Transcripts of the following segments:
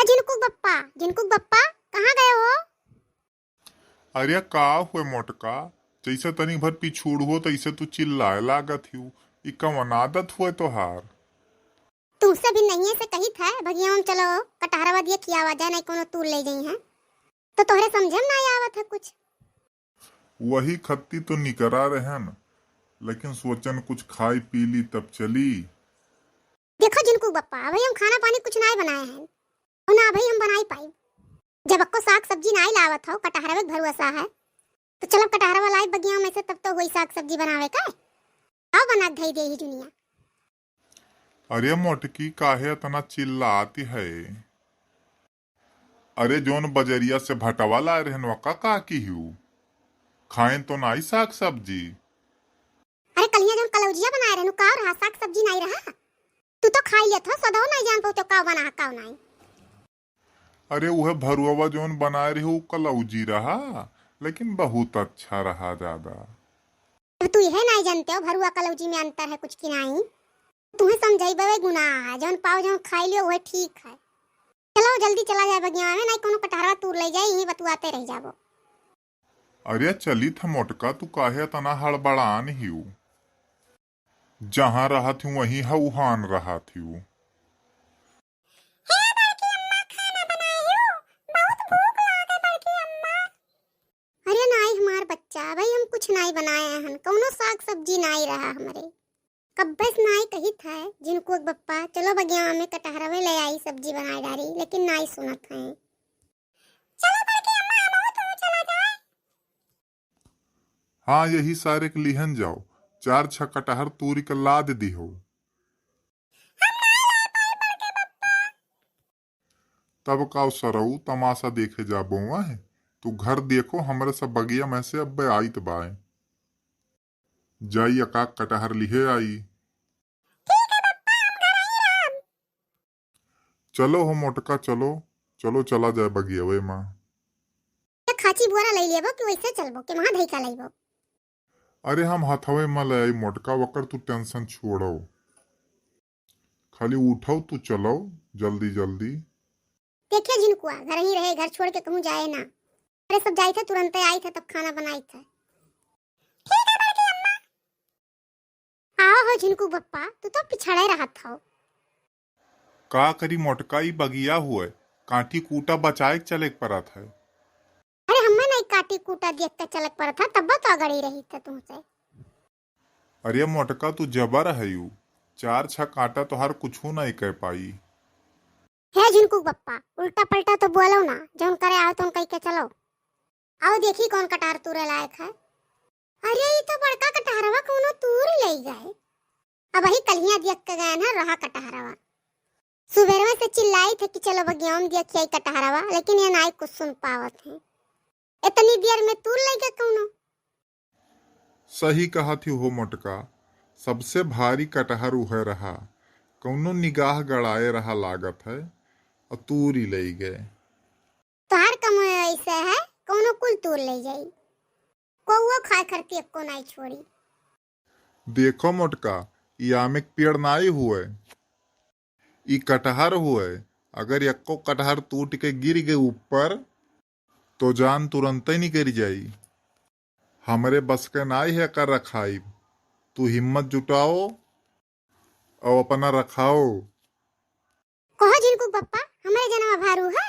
जिनको बप्पा कहाँ गए हो? अरे का हुए मोटका। जैसे तनी भर पिछूड़ हो तैसे तू चिल्लाए लागत हूँ। ई कवन आदत हुए तोहार। तुमसे भी नहीं से कही था भगिया हम चलो कटहरवा दिए किया आवाजा नहीं कोनो तूर ले गई है तो तोहरे समझे में नहीं आवत है कुछ। वही खत्ती तो निकरा रहन, लेकिन सोचन कुछ खाई पी ली तब चली। देखो जिनको बप्पा भाई हम खाना पानी कुछ नहीं बनाए हैं और ना भाई हम बनाई पाई। जब अक्को साग सब्जी नहीं लावत हो कटहरवे के भरुआ है तो चलो कटहरवा लाई बगिया में से तब तो वही साग सब्जी बनावे का आओ बना धई दे ही दुनिया। अरे मोटकी काहे इतना चिल्लाती है। अरे जोन बजरिया से भटवा लाए रहन वका का की हूँ। खाएं तो नाई साग सब्जी। अरे कलिया जो कलौजिया बनाए रहनु का रहा साग सब्जी नहीं रहा तू तो खाई लिया था सदा नहीं जान पाओ तो का बना का नहीं। अरे वह भरुआ जोन बनाए रहे वो कलौजी रहा, लेकिन बहुत अच्छा रहा ज्यादा। अब तू यह नहीं जानते हो भरुआ कलौजी में अंतर है कुछ की नहीं। तुम्हें समझाई बे गुनाह है जौन पाओ जौन खाई लियो वह ठीक है। चलो जल्दी चला जाए बगिया में नहीं कोनो कटहरा तूर ले जाए यही बतुआते रह जाबो। अरे चली था मोटका तू काहे तना हड़बड़ान हिऊ। जहाँ रहा थी वहीं हउहान रहा थी। अरे नहीं हमार बच्चा भाई हम कुछ नहीं बनाए हैं कोनो साग सब्जी नहीं रहा हमारे कब्बे से नहीं कही था जिनको बप्पा चलो बगिया में कटहरवे ले आई सब्जी बनाई डारी लेकिन नहीं सुनत है। चलो बड़की अम्मा हम तो चला जाए। हाँ यही सारे के लिहन जाओ, 4 6 कटहर तूरी के लाद दी हो। तब का सरऊ तमाशा देखे जाबो है। तू घर देखो हमरे सब बगिया में से अब आईत बाए। जाई अका कटहर लिहे आई। चलो हो मोटका चलो चलो चला जाए बगिया वे माँ। खाची बुआरा ले लेबो कि वैसे चलबो कि वहां धइका लेबो। अरे हम हथवे में ले आई मोटका वकर तू टेंशन छोड़ो। खाली उठो तू चलो जल्दी जल्दी। देखिए जिनकुआ घर ही रहे घर छोड़ के कहूँ जाए ना। अरे सब जाई थे तुरंत आई थे तब खाना बनाई थे। ठीक है बड़की अम्मा। आओ हो जिनको बप्पा तू तो पिछड़े रहा था। का करी मोटकाई बगिया हुए काठी कूटा बचाए चले परत है। अरे हमें नहीं काटी कूटा देखते चलक पर था तब तो अगड़ी रही थे तुमसे। अरे मोटका तू जबर है यू, 4 6 काटा तो हर कुछ नहीं कह पाई। है जिनको बप्पा उल्टा पलटा तो बोलो ना जौन करे आओ तुम कह के चलो। आओ देखी कौन कटार तूरे लायक है। अरे ये तो बड़का कटहरवा कोनो तूर ले गए। अब वही कलियां देख के गए ना रहा कटहरवा। सुबह में से चिल्लाई थे कि चलो बगिया में देखिए कटहरवा लेकिन ये नाई कुछ सुन पावत है। इतनी देर में तूर ले गए कोनो। सही कहा थी हो मोटका, सबसे भारी कटहर उहे रहा। कौनो निगाह गड़ाए रहा लागत है और तूरी ले गए। तो हर कम ऐसे है कोनो कुल तूर ले जाई कौवा खाए करके को नहीं छोड़ी। देखो मोटका ये आम एक पेड़ नाई हुए, ई कटहर हुए। अगर यक्को कटहर टूट के गिर गए ऊपर तो जान तुरंत ही निकल जाई। हमरे बस के नाई है कर रखाई। तू हिम्मत जुटाओ और अपना रखाओ। कहो जिनको बप्पा हमारे जन्म भारू है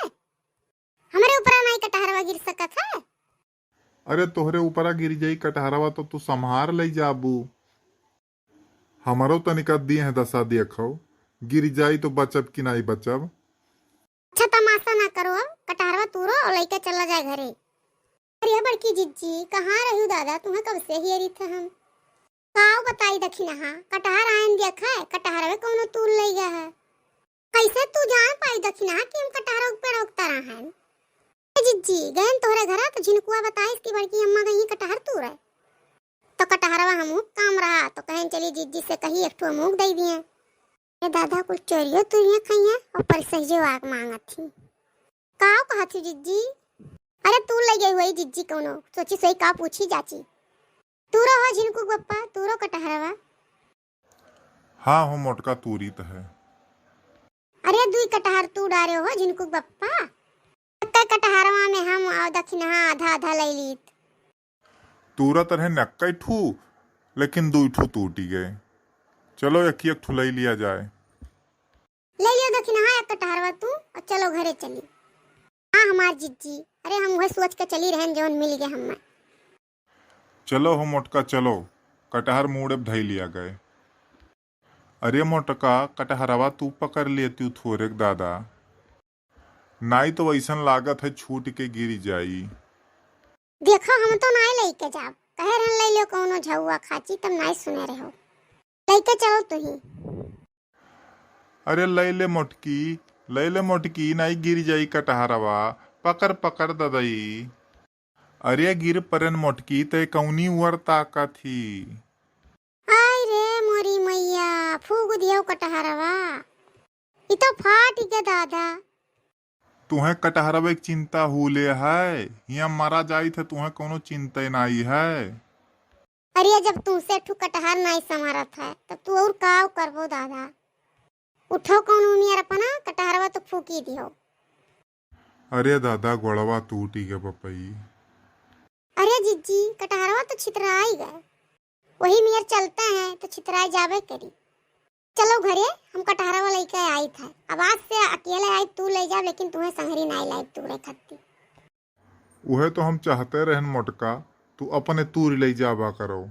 हमारे ऊपर नहीं कटहरवा गिर सकत है। अरे तोहरे ऊपरा गिर जाई कटहरवा तो तू संभार ले जाबू। हमारो तनिका दिए है दशा देखो, गिर जाई तो बचब कि नहीं बचब। अच्छा तमाशा ना करो कटहरवा तूरो और लेके चला जाए घरे। अरे बड़की जिज्जी कहाँ रहू दादा तुम्हें कब से ही रही थे हम। काव बताई दखिना हाँ कटहर आयन देखा है कटहरवे कोनो तूर ले गया है। कैसे तू जान पाई दखिना कि हम कटहर ऊपर रोकता रहा है। जिज्जी गए तोहरे घरा तो झिनकुआ बताई इसकी बड़की अम्मा गई कटहर तूर है तो कटहरवा हम काम रहा तो कहें चली जिज्जी से कही एक ठो मूंग दे दिए। ये दादा कुछ चोरियो तुरिया खाइया और पर सहजो आग मांगत थी। काव कहा थी जिज्जी। अरे तू ले गई हुई जिज्जी कोनो सोची सोई का पूछी जाची। तू रहो झिनकू बप्पा तू रो कटहरवा। हाँ हो मोटका तूरी तो है। अरे दुई कटहर तू डारे हो जिनको बप्पा कई कटहरवा में हम और दक्षिणहा आधा आधा ले लीत। तुरत रहे नक्का ठू, लेकिन दू ठू टूटी गए। चलो एक ठू ले लिया जाए। ले लियो दक्षिणहा एक कटहरवा तू और चलो घरे चली। हाँ हमार जिज्जी, अरे हम वह सोच के चली रहन जौन मिल गए हमें। चलो हो मोटका चलो, कटहर मुड़े धई लिया गए। अरे मोटका कटहरवा तू पकड़ लेती थोड़े दादा, नाई तो वैसन लागत है छूट के गिर जाई। देखो हम तो नाई लेके जाब, कहे रहन ले लियो कौनो झौआ खाची तब नाई सुने रहो। लेके चलो तू ही। अरे ले ले मोटकी नाई गिर जाई कटहरवा, पकड़ पकड़ ददई। अरे गिर परन मोटकी ते कौनी उर ताका थी। आय रे मोरी मैया, फूग दियो कटहरवा, ई तो फाट गया दादा। तुम्हें कटहरवा एक चिंता हुले है, यहाँ मारा जाई थे तुम्हें कोनो चिंता नहीं है। अरे जब तुमसे ठू कटहर नहीं समारत है तब तू और काव करबो दादा। उठो कौन उनियर अपना कटहरवा तो फूकी दियो। अरे दादा गोड़वा टूटी गए पपई। अरे जिज्जी कटहरवा तो छितराई गए, वही मियर चलते हैं तो छितराई जावे करी। चलो घरे, हम कटहरवा लेके आई था। अब आज से अकेले आई तू ले जा, लेकिन तुम्हें संगरी नहीं लाई तू रे खत्ती। वह तो हम चाहते रहन मोटका, तू अपने तूर ले जावा करो।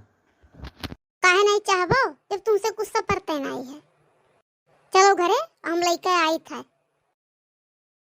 काहे नहीं चाहबो जब तुमसे कुछ तो परते नहीं है। चलो घरे, हम लेके आई था।